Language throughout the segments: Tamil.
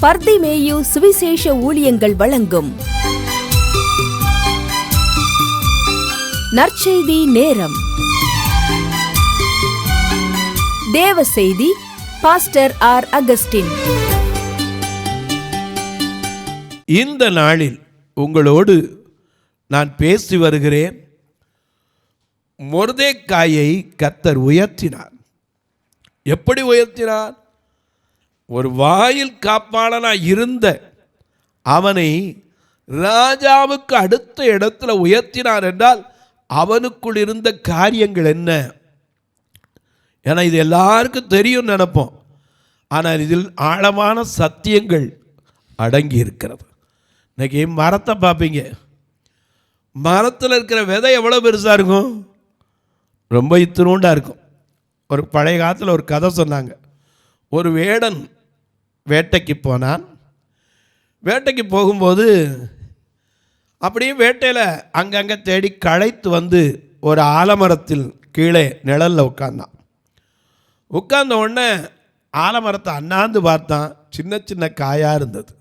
பர்திமேயு சுவிசேஷ ஊழியங்கள் வழங்கும் நற்செய்தி நேரம். தேவ செய்தி பாஸ்டர் ஆர். அகஸ்டின். இந்த நாளில் உங்களோடு நான் பேசி வருகிறேன். மொர்தெக்காயை கர்த்தர் உயர்த்தினார். எப்படி உயர்த்தினார்? ஒரு வாயில் காப்பாளனாய் இருந்த அவனை ராஜாவுக்கு அடுத்த இடத்துல உயர்த்தினார் என்றால் அவனுக்குள் இருந்த காரியங்கள் என்ன? ஏன்னா இது எல்லாருக்கும் தெரியும் நினைப்போம். ஆனால் இதில் ஆழமான சத்தியங்கள் அடங்கி இருக்கிறது. இன்னைக்கு மரத்தை பார்ப்பீங்க. மரத்தில் இருக்கிற விதை எவ்வளோ பெருசாக இருக்கும்? ரொம்ப இத்தினூண்டாக இருக்கும். ஒரு பழைய காலத்தில் ஒரு கதை சொன்னாங்க. ஒரு வேடன் வேட்டைக்கு போனான். வேட்டைக்கு போகும்போது அப்படியே வேட்டையில் அங்கங்கே தேடி களைத்து வந்து ஒரு ஆலமரத்தில் கீழே நிழலில் உட்கார்ந்தான். உட்கார்ந்த உடனே ஆலமரத்தை அண்ணாந்து பார்த்தான். சின்ன சின்ன காயாக இருந்தது.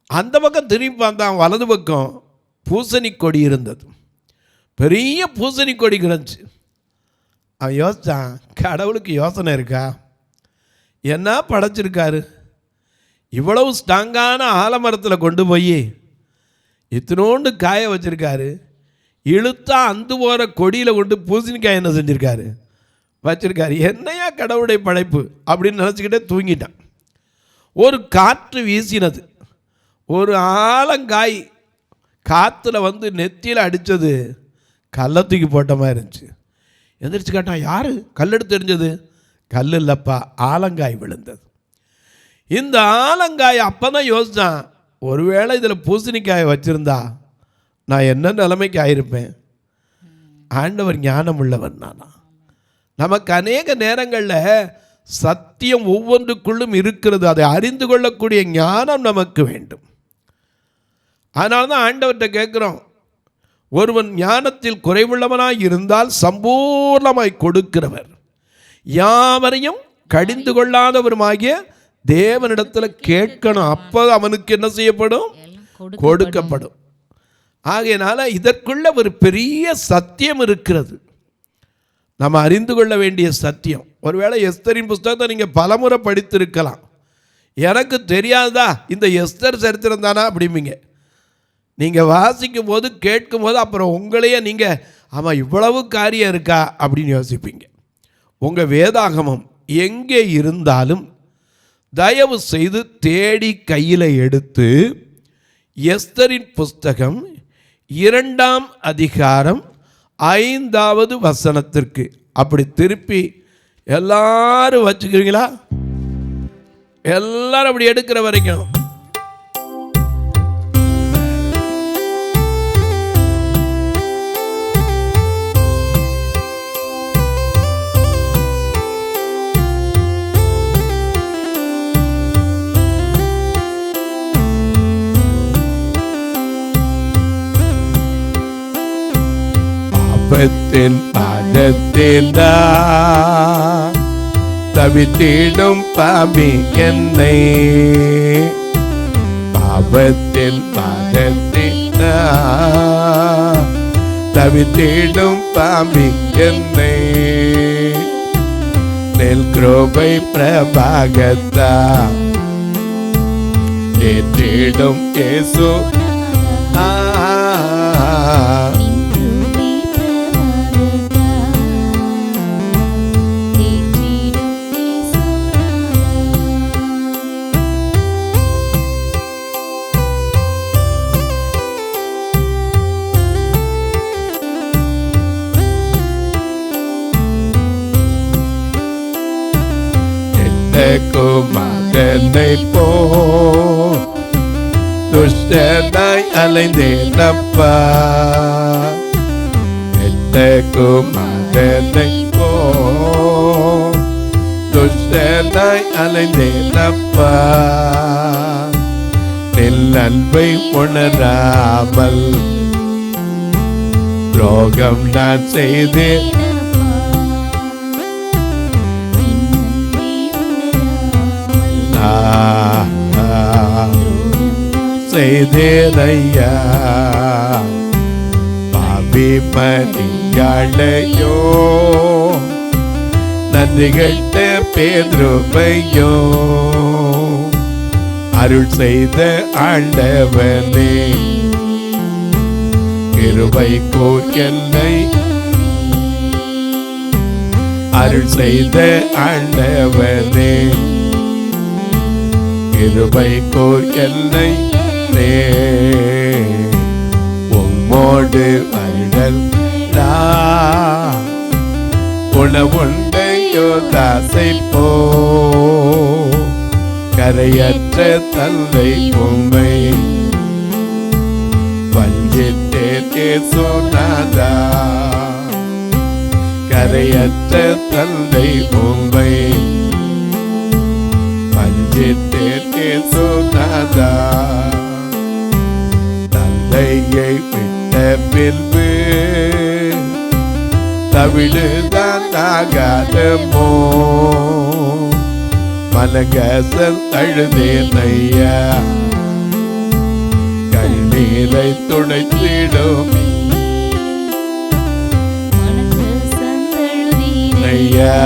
அந்த பக்கம் திரும்பி பார்த்தான். வலது பக்கம் பூசணி கொடி இருந்தது. பெரிய பூசணி கொடி கிடந்துச்சு. அவன் யோசித்தான், கடவுளுக்கு யோசனை இருக்கா? என்ன படைச்சிருக்காரு? இவ்வளவு ஸ்ட்ராங்கான ஆலமரத்தில் கொண்டு போய் இத்தினோண்டு காய வச்சுருக்காரு. இழுத்தா அந்து போகிற கொடியில் கொண்டு பூசணிக்காய் என்ன செஞ்சுருக்காரு? வச்சுருக்காரு. என்னையா கடவுளுடைய படைப்பு அப்படின்னு நினச்சிக்கிட்டே தூங்கிட்டான். ஒரு காற்று வீசினது. ஒரு ஆலங்காய் காற்றுல வந்து நெத்தியில் அடித்தது. கல்லை தூக்கி போட்ட மாதிரி இருந்துச்சு. எந்திரிச்சு கேட்டான், யார் கல்லெடுத்து எறிஞ்சது? கல் இல்லைப்பா, ஆலங்காய் விழுந்தது. இந்த ஆலங்காய் அப்போ தான் யோசித்தான், ஒருவேளை இதில் பூசணிக்காயை வச்சுருந்தா நான் என்ன நிலைமைக்கு ஆயிருப்பேன். ஆண்டவர் ஞானம் உள்ளவன் நானா? நமக்கு அநேக நேரங்களில் சத்தியம் ஒவ்வொன்றுக்குள்ளும் இருக்கிறது. அதை அறிந்து கொள்ளக்கூடிய ஞானம் நமக்கு வேண்டும். அதனால தான் ஆண்டவர்கிட்ட கேட்குறோம், ஒருவன் ஞானத்தில் குறைவுள்ளவனாய் இருந்தால் சம்பூர்ணமாய் கொடுக்கிறவர், யாவரையும் கடிந்து கொள்ளாதவருமாகிய தேவனிடத்தில் கேட்கணும். அப்போ அவனுக்கு என்ன செய்யப்படும்? கொடுக்கப்படும். ஆகையினால இதற்குள்ள ஒரு பெரிய சத்தியம் இருக்கிறது. நம்ம அறிந்து கொள்ள வேண்டிய சத்தியம். ஒருவேளை எஸ்தரின் புஸ்தகத்தை நீங்கள் பலமுறை படித்திருக்கலாம். எனக்கு தெரியாதா இந்த எஸ்தர் சரித்திரம் தானா அப்படிம்பீங்க. நீங்கள் வாசிக்கும் போது கேட்கும் போது அப்புறம் உங்களையே நீங்கள் ஆமாம் இவ்வளவு காரியம் இருக்கா அப்படின்னு யோசிப்பீங்க. உங்கள் வேதாகமம் எங்கே இருந்தாலும் தயவு செய்து தேடி கையில் எடுத்து எஸ்தரின் புஸ்தகம் 2ஆம் அதிகாரம் 5வது வசனத்திற்கு அப்படி திருப்பி எல்லாரும் வச்சுக்கிறீங்களா? எல்லாரும் அப்படி எடுக்கிற வரைக்கும் பாவத்தின் பாதத்தினா தவித்திடும் பாவி என்னை, பாவத்தின் பாதத்தினா தவித்திடும் பாவி என்னை, நெல் கிருபை பிரபாகத்தா ஏற்றிடும் இயேசு. குமாரனை போ துஷ்டனாய் அலைந்தேனப்பா. குமாரனை போ துஷ்டனாய் அலைந்தேனப்பா. நில் அன்பை உணராமல் துரோகம் நான் செய்தேன். செய்தேனையா பாவி மரியாதையோ நன்றி கெட்ட பேதுருவையோ அருள் செய்த ஆண்டவனே கிருபை கோர் என்னை அருள் செய்த ஆண்டவனே கிருபை கோர் என்னை உம்மோடு வருடல் உணவுண்டையோ தாசை போ கரையற்ற தந்தை உம்மை வஞ்சித்தே சொன்னாதா கரையற்ற தந்தை உம்மை வஞ்சித்தே சொன்னாதா தந்தையை விட்ட பின்பு தவிழுதான் ஆகாதமோ மனகசல் அழுதேனையா கண்ணீரை துடைத்திடும் ஐயா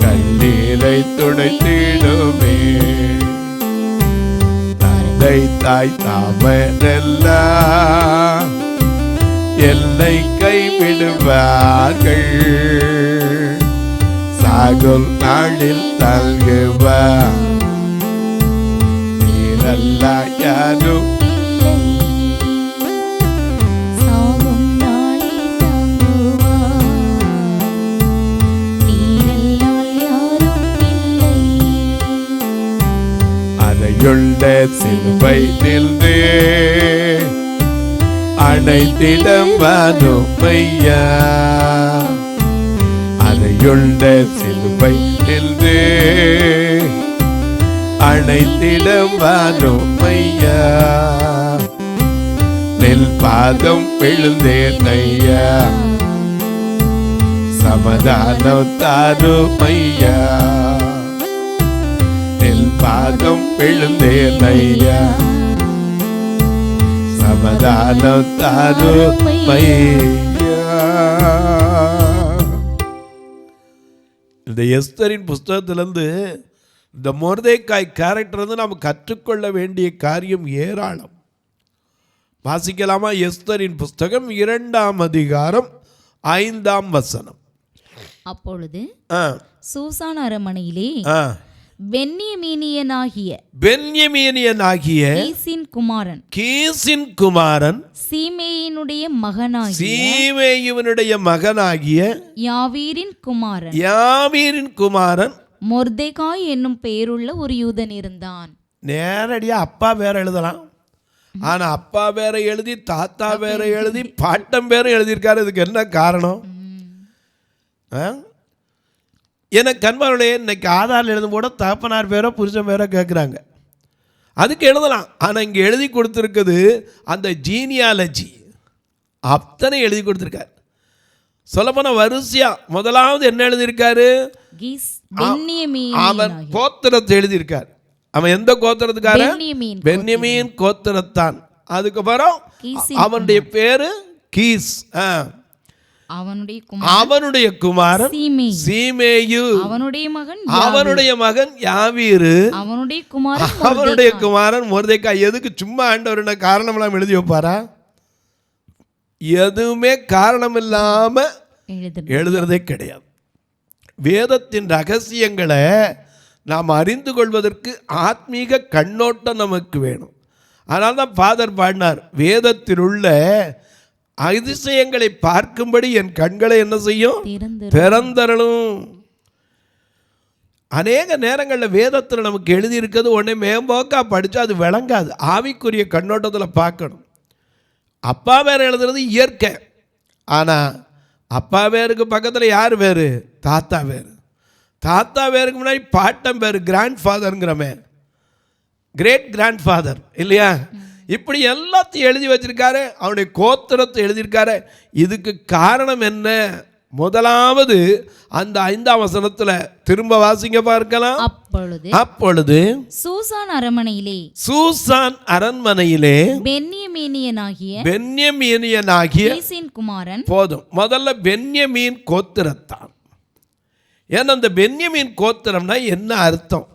கண்ணீரை துடைத்திடுமே தந்தை தாய் தாமரெல்லாம் என்னை கைவிடுவார்கள் சாகுல் நாளில் தங்குவா நீரல்ல யாரும் அதையுள்ள சிலுவை நின்று அனைத்திடம் வனுமையா அதையுள்ள சிலுவை நின்று அனைத்திடம் வனுமையா நெல் பாதம் விழுந்தேனையா சமாதானம் தாருமையா நெல் பாதம் விழுந்தேனையா சமாதானம் தாருமையா. இந்த எஸ்தரின் புஸ்தகத்திலிருந்து இந்த மொர்தெக்காய் கேரக்டர் வந்து நாம் கற்றுக்கொள்ள வேண்டிய காரியம் ஏராளம். வாசிக்கலாமா? எஸ்தரின் புஸ்தகம் 2ஆம் அதிகாரம் 5ஆம் வசனம். அப்பொழுது சூசான் அரமனையிலே பென்யமீனியனாகிய கீசின் குமாரன் சீமேயினுடைய மகனாகிய யாவீரின் குமாரன் மொர்தெக்காய் என்னும் பெயருள்ள ஒரு யூதன் இருந்தான். நேரடியா அப்பா வேற எழுதலாம், ஆனா அப்பா வேற எழுதி தாத்தா வேற எழுதி பாட்டம் வேற எழுதியிருக்காரு. இதுக்கு என்ன காரணம்? எனக்கு கண்பாருடைய இன்னைக்கு ஆதாரில் எழுதும் கூட தகப்பனார் பேரோ புருஷன் பேரோ கேட்குறாங்க, அதுக்கு எழுதலாம். ஆனால் இங்கே எழுதி கொடுத்துருக்குது அந்த ஜீனியாலஜி அத்தனை எழுதி கொடுத்துருக்காரு. சொல்லப்போனால் வரிசையா முதலாவது என்ன எழுதியிருக்காரு? அவன் கோத்திரத்தை எழுதியிருக்கார். அவன் எந்த கோத்திரத்துக்காரன்? பென்யமீன் கோத்திரத்தான். அதுக்கப்புறம் அவனுடைய பேரு கீஸ். அவனுடைய குமாரன் சீமேயு, அவனுடைய மகன் யாவீரு, அவனுடைய குமாரன் மொர்தெக்காய். எதுக்கு சும்மா ஆண்டவர் என்ன காரணம் எல்லாம் எழுதி வைப்பாரா? எதுவுமே காரணம் இல்லாம எழுதுறதே கிடையாது. வேதத்தின் ரகசியங்களை நாம் அறிந்து கொள்வதற்கு ஆத்மீக கண்ணோட்டம் நமக்கு வேணும். அதனால தான் ஃபாதர் பாடினார், வேதத்தில் உள்ள அதிசயங்களை பார்க்கும்படி என் கண்களை என்ன செய்யும்? திறந்தரலும். அநேக நேரங்களில் வேதத்தில் நமக்கு எழுதியிருக்கிறது உடனே மேம்போக்கா படித்தா அது விளங்காது. ஆவிக்குரிய கண்ணோட்டத்தில் பார்க்கணும். அப்பா வேறு எழுதுறது இயற்கை, ஆனால் அப்பா வேருக்கு பக்கத்தில் யார் வேறு? தாத்தா வேறு. தாத்தா வேருக்கு முன்னாடி பாட்டம் வேறு, கிராண்ட் ஃபாதருங்கிறமே, கிரேட் கிராண்ட் ஃபாதர் இல்லையா? இப்படி எல்லாத்தையும் எழுதி வச்சிருக்காரு. அவனுடைய கோத்திரத்தை எழுதியிருக்காரு. இதுக்கு காரணம் என்ன? முதலாவது அந்த 5ஆம் வசனத்துல திரும்ப வாசிங்க பார்க்கலாம். அப்பொழுது சூசான் அரண்மனையிலே பென்யமீனியனாகிய குமாரன். போதும், முதல்ல பென்யமீன் கோத்திரத்தான். ஏன்னா அந்த பென்யமீன் கோத்திரம்னா என்ன அர்த்தம்?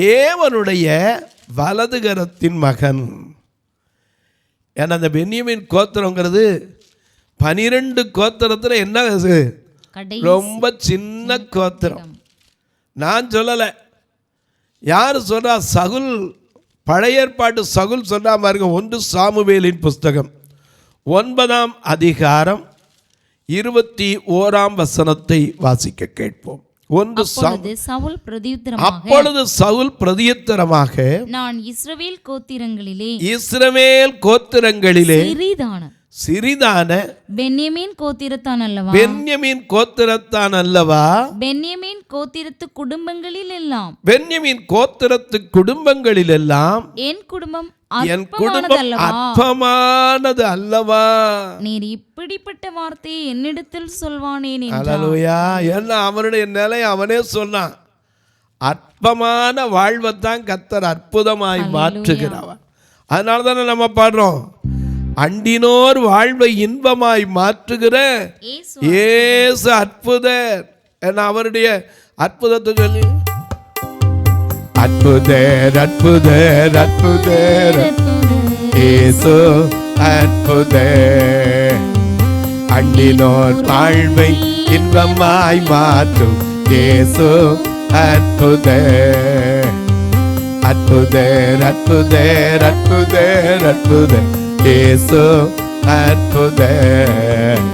தேவனுடைய வலதுகரத்தின் மகன். ஏன்னா அந்த பென்யமீன் கோத்திரங்கிறது 12 கோத்திரத்தில் என்ன, ரொம்ப சின்ன கோத்திரம். நான் சொல்லலை, யார் சொல்றா? சகுல், பழைய ஏற்பாட்டு சகுல் சொல்றா பாருங்க. 1 சாமுவேலின் புஸ்தகம் 9ஆம் அதிகாரம் 21ஆம் வசனத்தை வாசிக்க கேட்போம். அப்பொழுது சவுல் பிரதியுத்தரமாக, நான் இஸ்ரவேல் கோத்திரங்களிலே சிறிதான பென்யமீன் கோத்திரத்தான் அல்லவா பென்யமீன் கோத்திரத்து குடும்பங்களில் எல்லாம் என் குடும்பம் அற்பமானது அல்லவா? நீர் இப்படிப்பட்ட வார்த்தையை என்னிடத்தில் சொல்வானேன் என்றார். ஏன்னா அவனுடைய நிலை அவனே சொன்னான். அற்பமான வாழ்வைத்தான் கர்த்தர் அற்புதமாய் மாற்றுகிறவர். அதனால தானே நம்ம பாடுறோம், அண்டினோர் வாழ்வை இன்பமாய் மாற்றுகிற இயேசு அற்புதர். ஏன்னா அவருடைய அற்புதத்தை சொல்லி, அற்புதர் அற்புதர் அற்புதர் இயேசு அற்புதர், அண்டினோர் வாழ்வை இன்பமாய் மாற்றும் இயேசு அற்புதர். அற்புதர் அற்புதர் அற்புதர் அற்புதர் இயேசு அற்புதர்,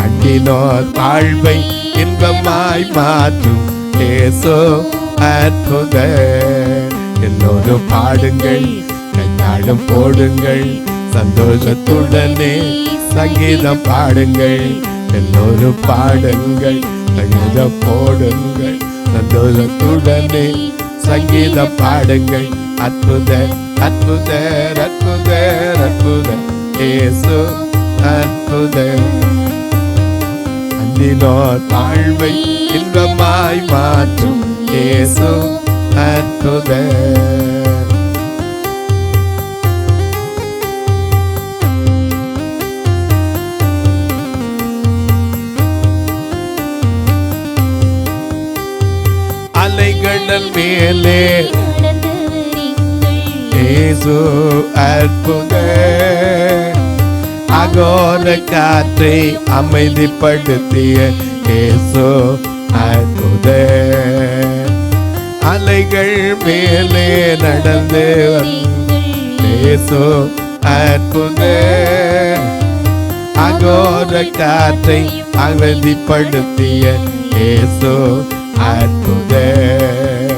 அண்டினோர் வாழ்வை இன்பமாய் மாற்றும் இயேசு அற்புதர். எல்லோரும் பாடுங்கள், கைத்தாளம் போடுங்கள், சந்தோஷத்துடனே சங்கீதம் பாடுங்கள். எல்லோரும் பாடுங்கள், சங்கீதம் போடுங்கள், சந்தோஷத்துடனே சங்கீதம் பாடுங்கள். அற்புதர் அற்புதர் அற்புதர் அற்புதர் இயேசு அற்புதர், அண்டினோர் வாழ்வை இன்பமாய் மாற்றும் இயேசு அற்புதர். அலைகடல் மேலே இயேசு அற்புதர், அகோர காற்றை அமைதிப்படுத்திய இயேசு அற்புதர், அலைகள் மேலே நடந்து இயேசு அற்புதர், அகோர காற்றை அமைதிப்படுத்திய இயேசு அற்புதர்.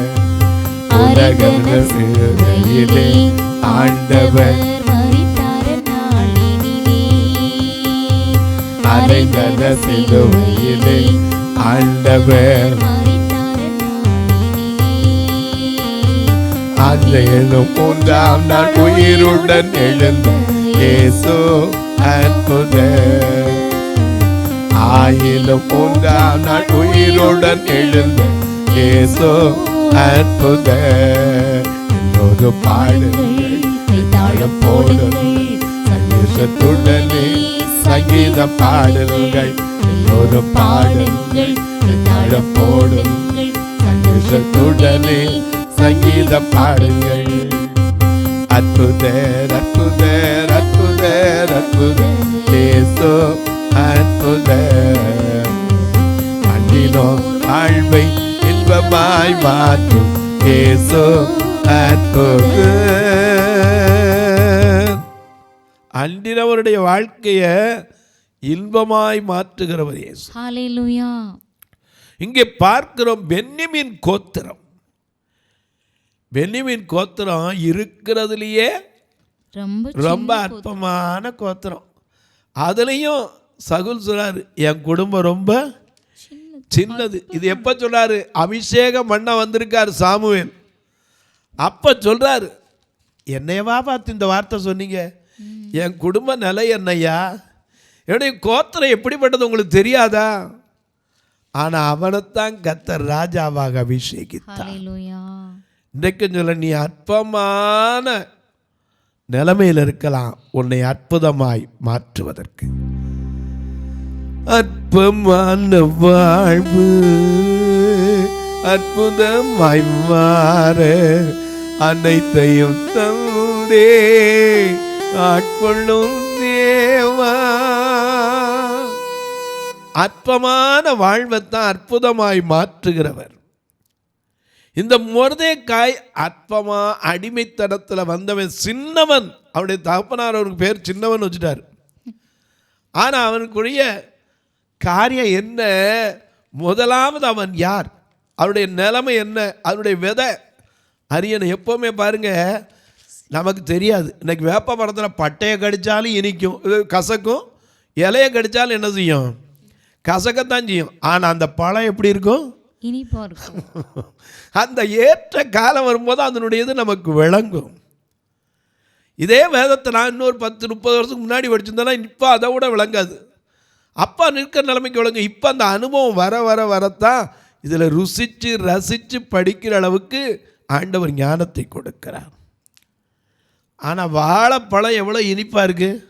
உலகிலே ஆண்டவர் அறைந்த சிலுவையிலே ஆண்டவர் அன்றையிலும் 3ஆம் நாள் உயிருடன் எழுந்த இயேசு அற்புதர், ஆயிலும் 3ஆம் நாள் உயிருடன் எழுந்த இயேசு அற்புதர். எல்லோரும் பாடுங்கள், கைத்தாளம் போடுங்கள், சந்தோஷத்துடனே சங்கீதம் பாடுங்கள். எல்லோரும் பாடுங்கள், கைத்தாளம் போடுங்கள், சந்தோஷத்துடனே சங்கீதம் பாடுங்கள். அற்புதர் அற்புதர் அற்புதர் அற்புதர் இயேசு அற்புதர், அண்டினோர் வாழ்வை இன்பமாய் மாற்றும் இயேசு அற்புதர். அண்டினவருடைய வாழ்க்கையை இன்பமாய் மாற்றுகிறவர் இயேசு. ஹல்லேலூயா. இங்கே பார்க்கிறோம் பென்யமீன் கோத்திரம். பென்யமீன் கோத்திரம் இருக்கிறதுலயே ரொம்ப அற்பமான கோத்திரம். அதுலயும் சகுல் சொல்றாரு, என் குடும்பம் ரொம்ப சின்னது. இது எப்ப சொல்றாரு? அபிஷேகம் பண்ண வந்திருக்காரு சாமுவேல். அப்ப சொல்றாரு, என்னையவா பார்த்து இந்த வார்த்தை சொன்னீங்க? என் குடும்ப நிலை என்னையா? என்னுடைய கோத்திரம் எப்படிப்பட்டது உங்களுக்கு தெரியாதா? ஆனா அவனைத்தான் கர்த்தர் ராஜாவாக அபிஷேகித்தார். ஹல்லேலூயா. இன்றைக்கு சொல்ல, நீ அற்பமான நிலைமையில் இருக்கலாம், உன்னை அற்புதமாய் மாற்றுவதற்கு. அற்பமான வாழ்வு அற்புதமாய் மாற அனைத்தையும் தந்தே ஆட்கொள்ளும் தேவா. அற்பமான வாழ்வைத்தான் அற்புதமாய் மாற்றுகிறவர். இந்த மொர்தெக்காய் அற்பமா அடிமைத்தனத்தில் வந்தவன், சின்னவன். அவனுடைய தகப்பனார் அவனுக்கு பேர் சின்னவன் வச்சுட்டார். ஆனால் அவனுக்குரிய காரியம் என்ன? முதலாவது அவன் யார், அவருடைய நிலைமை என்ன, அவருடைய விதை அரியணை. எப்போவுமே பாருங்க, நமக்கு தெரியாது. இன்னைக்கு வேப்ப மரத்தில் பட்டையை கடித்தாலும் இனிக்கும், கசக்கும். இலையை கடித்தாலும் என்ன செய்யும்? கசக்கத்தான் செய்யும். ஆனால் அந்த பழம் எப்படி இருக்கும்? இனிப்பா இருக்கும். அந்த ஏற்ற காலம் வரும்போது அதனுடைய இது நமக்கு விளங்கும். இதே வேதத்தை நான் இன்னொரு 10-30 வருஷத்துக்கு முன்னாடி படிச்சிருந்தேன்னா இப்போ அதை விட விளங்காது. அப்பா நிற்கிற நிலைமைக்கு விளங்கும். இப்போ அந்த அனுபவம் வர வர வரத்தான் இதில் ருசித்து ரசித்து படிக்கிற அளவுக்கு ஆண்டவர் ஞானத்தை கொடுக்கிறார். ஆனால் வாழைப்பழம் எவ்வளோ இனிப்பாக இருக்குது.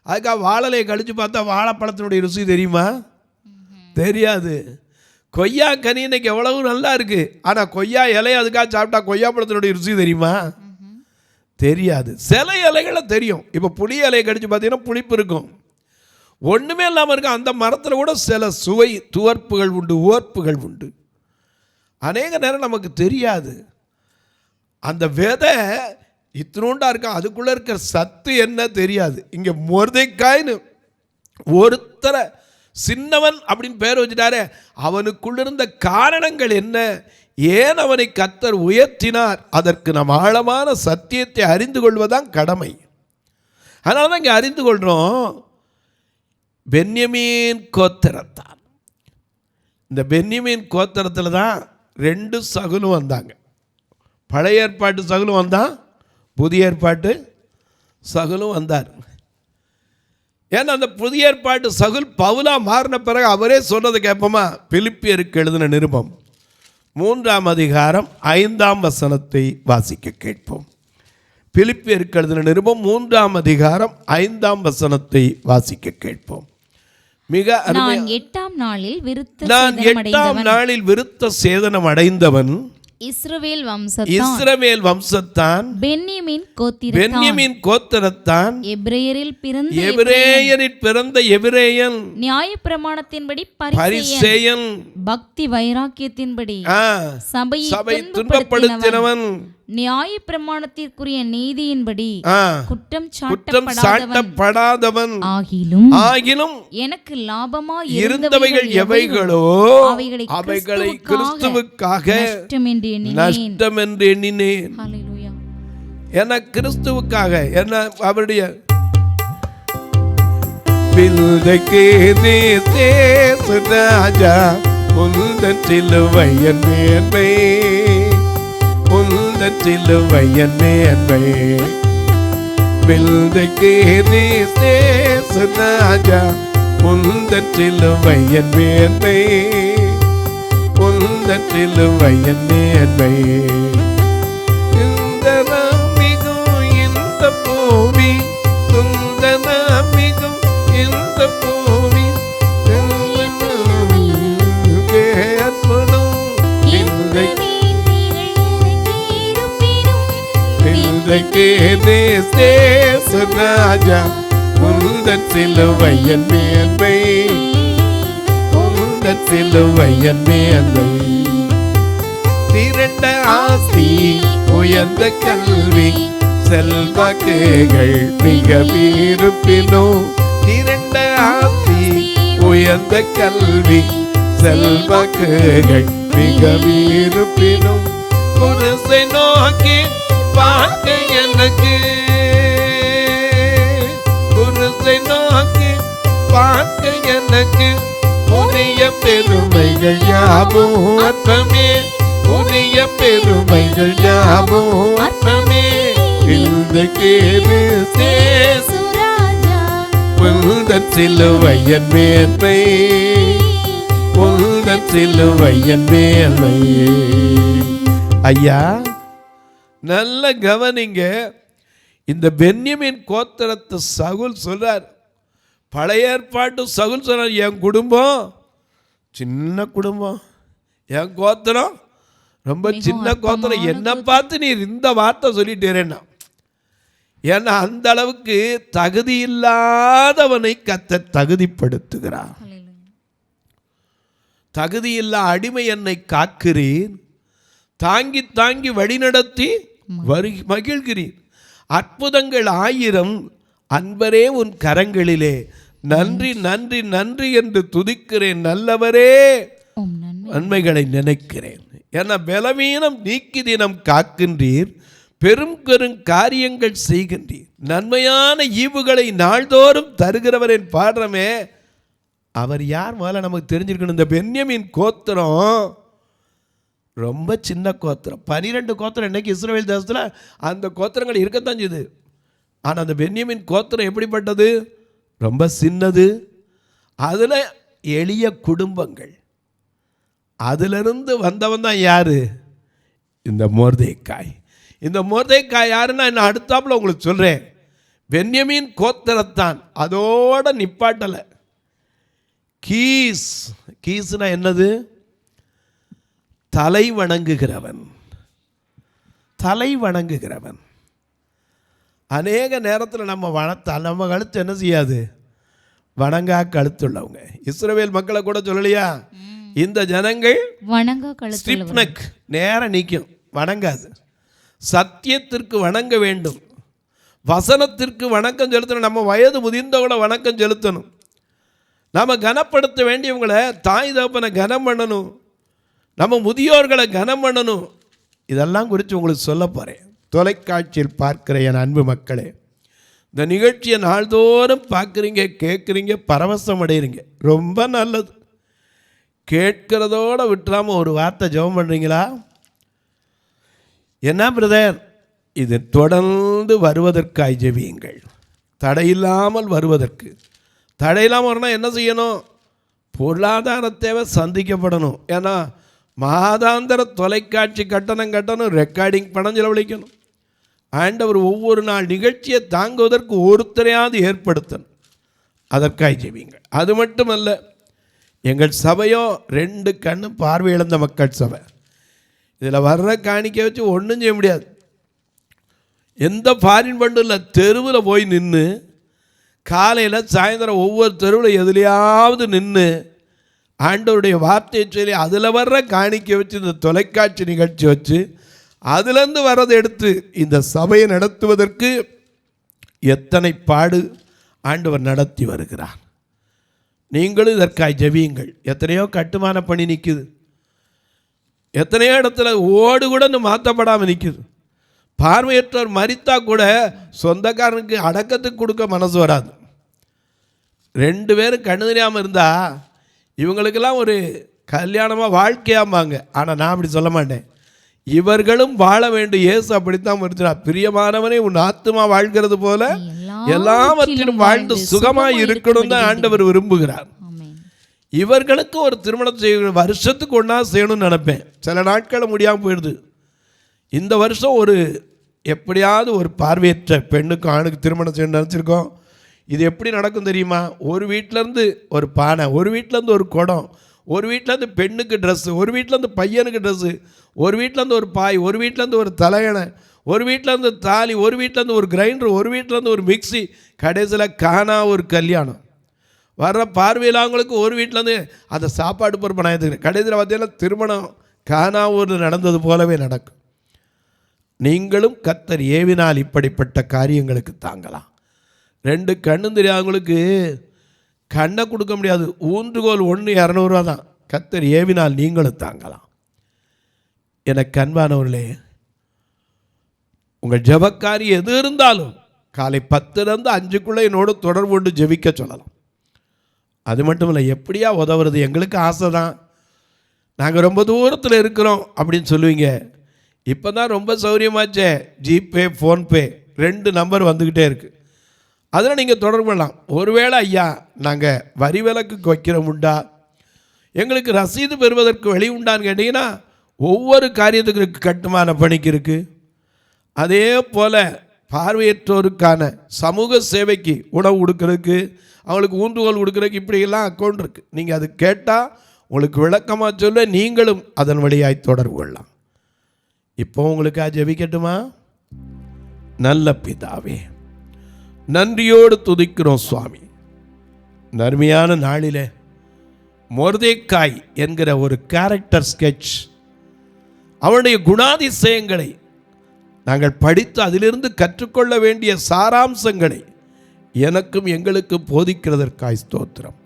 அதுக்காக வாழலையை கழித்து பார்த்தா வாழைப்பழத்தினுடைய ருசி தெரியுமா? தெரியாது. கொய்யா கனி இன்னைக்கு எவ்வளவு நல்லா இருக்குது. ஆனால் கொய்யா இலையை அதுக்காக சாப்பிட்டா கொய்யா பழத்தினுடைய ருசி தெரியுமா? தெரியாது. சில இலைகளை தெரியும். இப்போ புளி இலையை கடிச்சு பார்த்தீங்கன்னா புளிப்பு இருக்கும், ஒன்றுமே இல்லாமல் இருக்கும். அந்த மரத்தில் கூட சில சுவை துவர்ப்புகள் உண்டு, ஓர்ப்புகள் உண்டு. அநேக நேரம் நமக்கு தெரியாது. அந்த விதை இத்தினோண்டா இருக்கா, அதுக்குள்ளே இருக்கிற சத்து என்ன தெரியாது. இங்கே மொர்தெக்காய்னு ஒருத்தரை சின்னவன் அப்படின்னு பேர் வச்சுட்டாரு. அவனுக்குள்ளிருந்த காரணங்கள் என்ன, ஏன் அவனை கர்த்தர் உயர்த்தினார், அதற்கு நாம் ஆழமான சத்தியத்தை அறிந்து கொள்வதுதான் கடமை. அதனால தான் இங்கே அறிந்து கொள்கிறோம். பென்யமீன் கோத்திரத்தான். இந்த பென்யமீன் கோத்திரத்தில் தான் 2 சகுலும் வந்தாங்க. பழைய ஏற்பாட்டு சகுலும் வந்தான், புதிய ஏற்பாட்டு சகுலும் வந்தார். ஏன்னா அந்த புதிய ஏற்பாட்டு சகுல் பவுலா மாறின பிறகு அவரே சொன்னதை கேட்போமா? பிலிப்பியருக்கு எழுதின நிருபம் 3ஆம் அதிகாரம் 5ஆம் வசனத்தை வாசிக்க கேட்போம். பிலிப்பியருக்கு எழுதின நிருபம் 3ஆம் அதிகாரம் 5ஆம் வசனத்தை வாசிக்க கேட்போம். மிக நான் 8ஆம் நாளில் விருத்த சேதனம் அடைந்தவன் இஸ்ரவேல் வம்சத்தான் பென்யமீன் கோத்திரத்தான் எபிரேயரில் பிறந்த எபிரேயன், நியாயப்பிரமாணத்தின்படி பரிசேயன், பக்தி வைராக்கியத்தின்படி சபையை துன்பப்படுத்தினவன், நியாயப்பிரமாணத்திற்குரிய நீதியின்படி குற்றம் சாட்டப்படாதவன் ஆகிலும் எனக்கு லாபமாய் இருந்தவைகள் எவைகளோ அவைகளை கிறிஸ்துவுக்காக நஷ்டம் என்று எண்ணினேன். என கிறிஸ்துவுக்காக என்ன அவருடைய ராஜா உந்தன் சிலுவையன் மேன்மை, உந்தன் சிலுவையன் மேன்மை, வில்தைக்கு ராஜா உந்தன் சிலுவையன் மேன்மை, உந்தன் சிலுவையன் மேன்மை. இந்த நம்பிக்கும் இந்த பூமி, இந்த நம்பிக்கும் இந்த பூமி, ராஜா உந்தன் சிலுவையன் மேன்மை, உந்தன் சிலுவையன் மேன்மை. திரண்ட ஆஸ்தி, உயர்ந்த கல்வி, செல்வாக்குகள் மிக இருப்பினோ. திரண்ட ஆஸ்தி, உயர்ந்த கல்வி, செல்வாக்குகள் மிக இருப்பினும் குருசை நோக்கி பார்க்க எனக்கு, குருசை நோக்கி பார்க்க எனக்கு உரிய பெருமைகள் யாவும் அற்பமே, உரிய பெருமைகள் யாவும் அற்பமே. இந்த கேது உந்தன் சிலுவையின் மேன்மை, உந்தன் சிலுவையின் மேன்மை. ஐயா நல்ல கவனிங்க. இந்த பென்யமீன் கோத்திரத்து சவுல் சொல்றார், பழைய ஏற்பாட்டு சவுல் சொல்றார், என் குடும்பம் சின்ன குடும்பம், என் கோத்திரம் ரொம்ப சின்ன கோத்திரம், என்ன பார்த்து நீர் இந்த வார்த்தை சொல்லிட்டேன்னா. ஏன்னா அந்த அளவுக்கு தகுதி இல்லாதவனை கர்த்தர் தகுதிப்படுத்துகிறார். தகுதியில்லா அடிமை என்னை காக்கிறீர், தாங்கி தாங்கி வழிநடத்தி மகிழ்கிறீர். அற்புதங்கள் 1000 அன்பரே உன் கரங்களிலே, நன்றி நன்றி நன்றி என்று துதிக்கிறேன். நல்லவரே நன்மைகளை நினைக்கிறேன். என பலவீனம் நீக்கி தினம் காக்கின்றீர், பெரும் பெரும் காரியங்கள் செய்கின்றீர். நன்மையான ஈவுகளை நாள்தோறும் தருகிறவரின் பாடுறமே. அவர் யார் முதல்ல நமக்கு தெரிஞ்சிருக்கணும். இந்த பென்யமீன் கோத்திரம் ரொம்ப சின்ன கோத்திரம். 12 கோத்திரம் இன்னைக்கு இஸ்ரவேல் தேசத்தில் அந்த கோத்திரங்கள் இருக்கத்தான் செய்யுது. ஆனால் அந்த பென்யமீன் கோத்திரம் எப்படிப்பட்டது? ரொம்ப சின்னது. அதில் எளிய குடும்பங்கள். அதிலிருந்து வந்தவன் தான் யார்? இந்த மொர்தெக்காய். இந்த மொர்தெக்காய் யாருன்னா நான் அடுத்தாப்புல உங்களுக்கு சொல்கிறேன். பென்யமீன் கோத்திரத்தான், அதோட நிப்பாட்டலை. கீஸ்னா என்னது? தலை வணங்குகிறவன். தலை வணங்குகிறவன். அநேக நேரத்தில் நம்ம கழுத்து என்ன செய்யாது? வணங்கா கழுத்துள்ளவங்க. இஸ்ரவேல் மக்களை கூட சொல்லலையா, இந்த ஜனங்கள் ஸ்ட்ரிப்னக் நேரம் நிற்கும், வணங்காது. சத்தியத்திற்கு வணங்க வேண்டும், வசனத்திற்கு வணக்கம் செலுத்தணும். நம்ம வயது முதிர்ந்தவங்கள வணக்கம் செலுத்தணும். நம்ம கனப்படுத்த வேண்டியவங்களை, தாய் தகப்பனை கனம் பண்ணணும், நம்ம முதியோர்களை கனம் பண்ணணும். இதெல்லாம் குறித்து உங்களுக்கு சொல்ல போகிறேன். தொலைக்காட்சியில் பார்க்கிற என் அன்பு மக்களே, இந்த நிகழ்ச்சியை நாள்தோறும் பார்க்குறீங்க, கேட்குறீங்க, பரவசம் அடைகிறீங்க, ரொம்ப நல்லது. கேட்கிறதோடு விட்டுறாமல் ஒரு வார்த்தை ஜெபம் பண்ணுறீங்களா? என்ன பிரதர், இது தொடர்ந்து வருவதற்காய் ஜெபியுங்கள். தடையில்லாமல் வருவதற்கு. தடையில்லாமல் வரணும் என்ன செய்யணும்? பொருளாதார தேவை சந்திக்கப்படணும். ஏன்னா மாதாந்திர தொலைக்காட்சி கட்டணம், ரெக்கார்டிங் பணம் செலவழிக்கணும். ஆண்டவர் ஒவ்வொரு நாள் நிகழ்ச்சியை தாங்குவதற்கு ஒருத்தரையாவது ஏற்படுத்தணும். அதற்காக ஜெபியுங்கள். அது மட்டுமல்ல, எங்கள் சபையோ 2 கண்ணு பார்வை இழந்த மக்கள் சபை. இதில் வர்ற காணிக்க வச்சு ஒன்றும் செய்ய முடியாது. எந்த ஃபாரின் ஃபண்டும் இல்லை. தெருவில் போய் நின்று காலையில் சாயந்தரம் ஒவ்வொரு தெருவில் எதுலையாவது நின்று ஆண்டவருடைய வார்த்தையை சொல்லி அதில் வர்ற காணிக்க வச்சு, இந்த தொலைக்காட்சி நிகழ்ச்சி வச்சு அதுலேருந்து வர்றதை எடுத்து இந்த சபையை நடத்துவதற்கு எத்தனை பாடு ஆண்டவர் நடத்தி வருகிறார். நீங்களும் இதற்காக ஜெபியுங்கள். எத்தனையோ கட்டுமான பணி நிற்குது. எத்தனையோ இடத்துல ஓடு கூட மாற்றப்படாமல் நிற்குது. பார்வையற்றவர் மரித்தா கூட சொந்தக்காரனுக்கு அடக்கத்துக்கு கொடுக்க மனசு வராது. 2 பேரும் கண்ணு தெரியாமல் இருந்தால் இவங்களுக்கெல்லாம் ஒரு கல்யாணமாக வாழ்க்கையாமாங்க. ஆனால் நான் அப்படி சொல்ல மாட்டேன். இவர்களும் வாழ வேண்டும். இயேசு அப்படித்தான் மறுத்தார். பிரியமானவனே, உன் ஆத்துமா வாழ்கிறது போல எல்லாவற்றிலும் வாழ்ந்து சுகமாக இருக்கணும் தான் ஆண்டவர் விரும்புகிறார். இவர்களுக்கு ஒரு திருமணம் செய்ய வருஷத்துக்கு ஒன்றா செய்யணும்னு நினைப்பேன். சில நாட்களில் முடியாமல் போயிடுது. இந்த வருஷம் ஒரு எப்படியாவது ஒரு பார்வையற்ற பெண்ணுக்கு ஆணுக்கு திருமணம் செய்யணும்னு நினச்சிருக்கோம். இது எப்படி நடக்கும் தெரியுமா? ஒரு வீட்டிலேருந்து ஒரு பானை, ஒரு வீட்டிலேருந்து ஒரு குடம், ஒரு வீட்டிலேருந்து பெண்ணுக்கு ட்ரெஸ்ஸு, ஒரு வீட்டிலேருந்து பையனுக்கு ட்ரெஸ்ஸு, ஒரு வீட்டிலேருந்து ஒரு பாய், ஒரு வீட்டிலேருந்து ஒரு தலையணை, ஒரு வீட்டிலேருந்து தாலி, ஒரு வீட்டிலேருந்து ஒரு கிரைண்டர், ஒரு வீட்டிலேருந்து ஒரு மிக்சி, கடைசியில் காணா ஒரு கல்யாணம். வர்ற பார்வையிலாங்களுக்கு ஒரு வீட்டிலேருந்து அந்த சாப்பாடு பொறுப்பு நான் எடுத்துக்கிறேன். கடைசியில் பார்த்தீங்கன்னா திருமணம் காணா ஒரு நடந்தது போலவே நடக்கும். நீங்களும் கர்த்தர் ஏவினால் இப்படிப்பட்ட காரியங்களுக்கு தாங்கலாம். 2 கண்ணும் தெரியாதவங்களுக்கு கண்ணை கொடுக்க முடியாது. ஊன்றுகோல் 1 200 தான். கர்த்தர் ஏவினால் நீங்களும் தாங்கலாம். எனக்கு அன்பானவர்களே, உங்கள் ஜெபக்காரி எது இருந்தாலும் காலை 10லேருந்து 5க்குள்ளே என்னோடு தொடர்பு கொண்டு ஜெபிக்க சொல்லலாம். அது மட்டும் இல்லை, எப்படியா உதவுறது எங்களுக்கு ஆசை தான். நாங்கள் ரொம்ப தூரத்தில் இருக்கிறோம் அப்படின்னு சொல்லுவீங்க. இப்போ தான் ரொம்ப சௌரியமாச்சே, ஜிபே, ஃபோன்பே 2 நம்பர் வந்துக்கிட்டே இருக்குது. அதில் நீங்கள் தொடர்பு கொள்ளலாம். ஒருவேளை ஐயா நாங்கள் வரி விலக்கு வைக்கிறோமுண்டா, எங்களுக்கு ரசீது பெறுவதற்கு வழி உண்டான்னு கேட்டிங்கன்னா, ஒவ்வொரு காரியத்துக்கு கட்டுமான பணிக்கு இருக்குது. அதே போல் பார்வையற்றோருக்கான சமூக சேவைக்கு உணவு கொடுக்கறதுக்கு, அவங்களுக்கு ஊன்றுகோல் கொடுக்கறதுக்கு இப்படியெல்லாம் அக்கௌண்ட் இருக்குது. நீங்கள் அது கேட்டால் உங்களுக்கு விளக்கமாக சொல்ல நீங்களும் அதன் வழியாய் தொடர்பு கொள்ளலாம். இப்போ உங்களுக்கு ஜெபிக்கட்டுமா? நல்ல பிதாவே, நன்றியோடு துதிக்கிறோம் சுவாமி. நன்மையான நாளில் மொர்தெக்காய் என்கிற ஒரு கேரக்டர் ஸ்கெட்ச், அவனுடைய குணாதிசயங்களை நாங்கள் படித்து அதிலிருந்து கற்றுக்கொள்ள வேண்டிய சாராம்சங்களை எனக்கும் எங்களுக்கு போதிக்கிறதற்காய் ஸ்தோத்திரம்.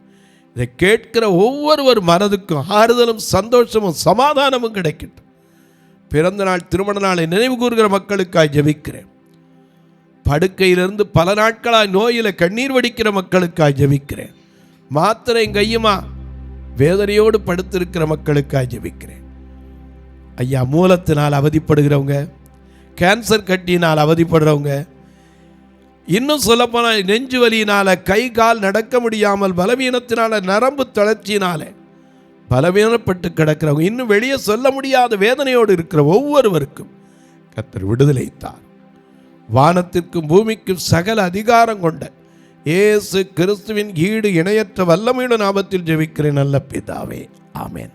இதை கேட்கிற ஒவ்வொருவர் மனதுக்கும் ஆறுதலும் சந்தோஷமும் சமாதானமும் கிடைக்கட்டும். பிறந்த நாள் திருமண நாளை நினைவு கூறுகிற மக்களுக்காய் ஜெபிக்கிறேன். படுக்கையிலிருந்து பல நாட்களாய் நோயில் கண்ணீர் வடிக்கிற மக்களுக்காய் ஜெபிக்கிறேன். மாத்திரை கையுமா வேதனையோடு படுத்திருக்கிற மக்களுக்காய் ஜெபிக்கிறேன். ஐயா, மூலத்தினால் அவதிப்படுகிறவங்க, கேன்சர் கட்டினால் அவதிப்படுறவங்க, இன்னும் சொல்லப்போனால் நெஞ்சு வலியினால் கை கால் நடக்க முடியாமல் பலவீனத்தினால நரம்பு தளர்ச்சியினால பலவீனப்பட்டு கிடக்கிறவங்க, இன்னும் வெளியே சொல்ல முடியாத வேதனையோடு இருக்கிற ஒவ்வொருவருக்கும் கர்த்தர் விடுதலை தார். வானத்திற்கும் பூமிக்கும் சகல அதிகாரம் கொண்ட இயேசு கிறிஸ்துவின் ஈடு இணையற்ற வல்லமையுள்ள நாமத்தில் ஜெபிக்கிறேன் நல்ல பிதாவே, ஆமென்.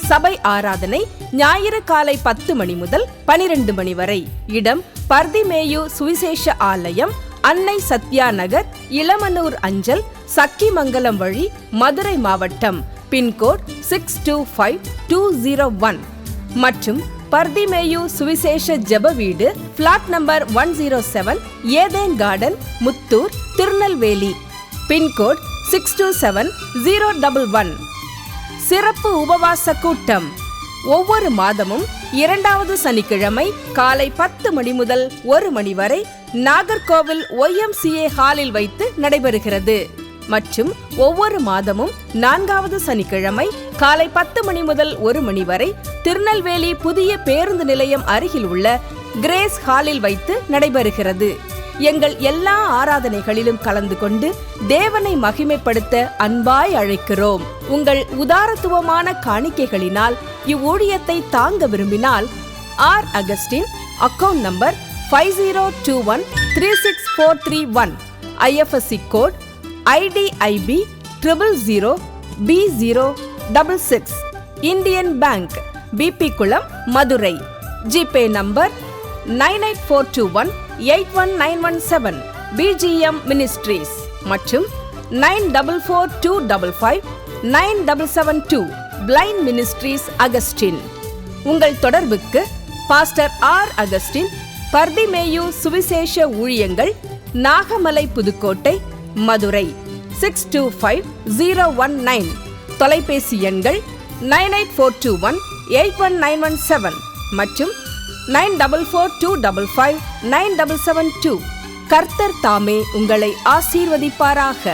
சபை ஆராதனை ஞாயிறு காலை 10 மணி முதல் 12 மணி வரை. இடம் பர்திமேயு சுவிசேஷ ஆலயம், அன்னை சத்யா நகர், இளமனூர் அஞ்சல், சக்கிமங்கலம் வழி, மதுரை மாவட்டம். பின்கோட் 625201 மற்றும் பர்திமேயு சுவிசேஷ ஜெப வீடு, flat number 107, Eden garden, Muthur, Tirunelveli. Pin code 627011. சிறப்பு உபவாச கூட்டம் ஒவ்வொரு மாதமும் 2வது சனிக்கிழமை காலை 10 மணி முதல் 1 மணி வரை நாகர்கோவில் YMCA ஹாலில் வைத்து நடைபெறுகிறது. மற்றும் ஒவ்வொரு மாதமும் 4வது சனிக்கிழமை காலை 10 மணி முதல் 1 மணி வரை திருநெல்வேலி புதிய பேருந்து நிலையம் அருகில் உள்ள கிரேஸ் ஹாலில் வைத்து நடைபெறுகிறது. எங்கள் எல்லா ஆராதனைகளிலும் கலந்து கொண்டு தேவனை மகிமைப்படுத்த அன்பாய் அழைக்கிறோம். உங்கள் உதாரத்துவமான காணிக்கைகளினால் இவ்வூழியத்தை தாங்க விரும்பினால் R Augustine, account number 5021364331, IFSC code IDIB 000B066, Indian bank, BP Kulam, Madurai. GPay number 9842181917, BGM ministries மற்றும் 9442559772, பிளைண்ட் மினிஸ்ட்ரீஸ் அகஸ்டின். உங்கள் தொடர்புக்கு பாஸ்டர் ஆர் அகஸ்டின், பர்திமேயு சுவிசேஷ ஊழியங்கள், நாகமலை, புதுக்கோட்டை, மதுரை 625019. தொலைபேசி எண்கள் 9842181917 மற்றும் 9442559772. கர்த்தர் தாமே உங்களை ஆசீர்வதிப்பாராக.